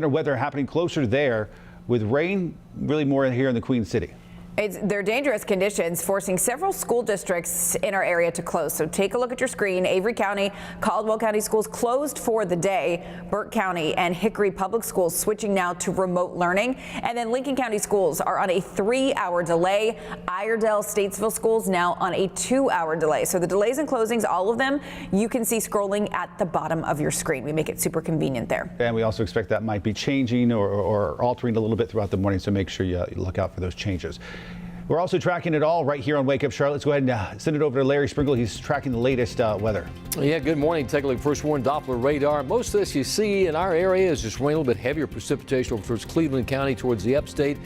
Weather happening closer there with rain really more here in the Queen City. They're dangerous conditions, forcing several school districts in our area to close. So take a look at your screen. Avery County, Caldwell County schools closed for the day. Burke County and Hickory Public Schools switching now to remote learning. And then Lincoln County schools are on a 3-hour delay. Iredell, Statesville schools now on a 2-hour delay. So the delays and closings, all of them, you can see scrolling at the bottom of your screen. We make it super convenient there. And we also expect that might be changing or altering a little bit throughout the morning. So make sure you look out for those changes. We're also tracking it all right here on Wake Up Charlotte. Let's go ahead and send it over to Larry Sprinkle. He's tracking the latest weather. Yeah, good morning. Take a look. First warn Doppler radar. Most of this you see in our area is just rain, a little bit heavier precipitation over towards Cleveland County, towards the upstate.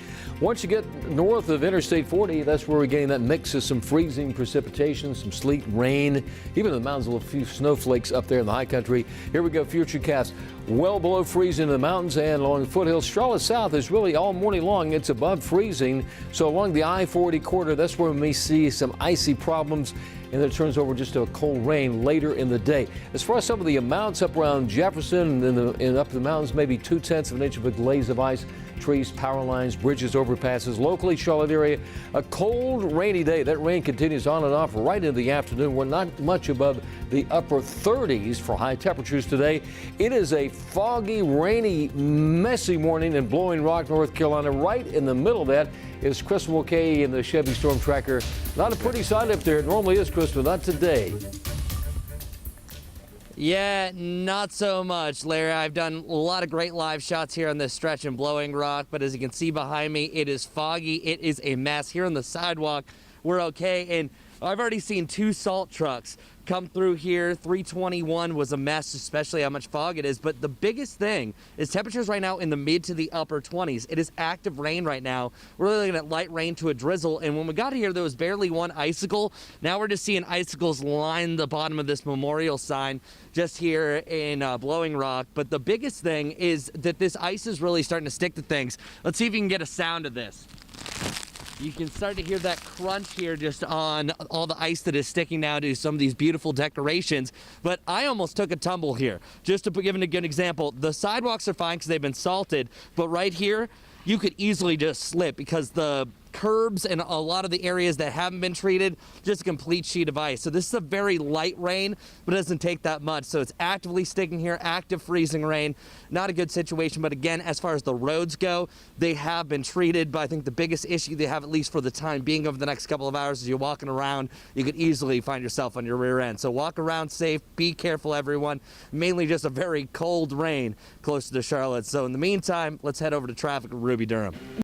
Once you get north of Interstate 40, that's where we're getting that mix of some freezing precipitation, some sleet, rain, even in the mountains, a few snowflakes up there in the high country. Here we go. Futurecast. Well below freezing in the mountains and along the foothills. Charlotte South is really all morning long. It's above freezing. So along the I-40 corridor, that's where we may see some icy problems. And then it turns over just to a cold rain later in the day. As far as some of the amounts up around Jefferson and up the mountains, maybe 0.2 of an inch of a glaze of ice. Trees, power lines, bridges, overpasses. Locally, Charlotte area, a cold, rainy day. That rain continues on and off right into the afternoon. We're not much above the upper 30s for high temperatures today. It is a foggy, rainy, messy morning in Blowing Rock, North Carolina. Right in the middle of that is Chris Mulcahy in the Chevy-Storm-Tracker. Not a pretty sight up there. It normally is, Chris, but not today. Yeah, not so much, Larry. I've done a lot of great live shots here on this stretch in Blowing Rock, but as you can see behind me, it is foggy. It is a mess. Here on the sidewalk, we're okay, and I've already seen 2 salt trucks come through here. 321 was a mess, especially how much fog it is. But the biggest thing is temperatures right now in the mid to the upper 20s. It is active rain right now. We're really looking at light rain to a drizzle. And when we got here, there was barely one icicle. Now we're just seeing icicles line the bottom of this memorial sign just here in Blowing Rock. But the biggest thing is that this ice is really starting to stick to things. Let's see if you can get a sound of this. You can start to hear that crunch here just on all the ice that is sticking now to some of these beautiful decorations. But I almost took a tumble here. Just to give a good example, the sidewalks are fine because they've been salted, but right here, you could easily just slip because the curbs and a lot of the areas that haven't been treated, just a complete sheet of ice. So this is a very light rain, but it doesn't take that much. So it's actively sticking here, active freezing rain. Not a good situation, but again, as far as the roads go, they have been treated. But I think the biggest issue they have, at least for the time being over the next couple of hours, as you're walking around, you could easily find yourself on your rear end. So walk around safe, be careful, everyone. Mainly just a very cold rain close to Charlotte. So in the meantime, let's head over to traffic with Ruby Durham.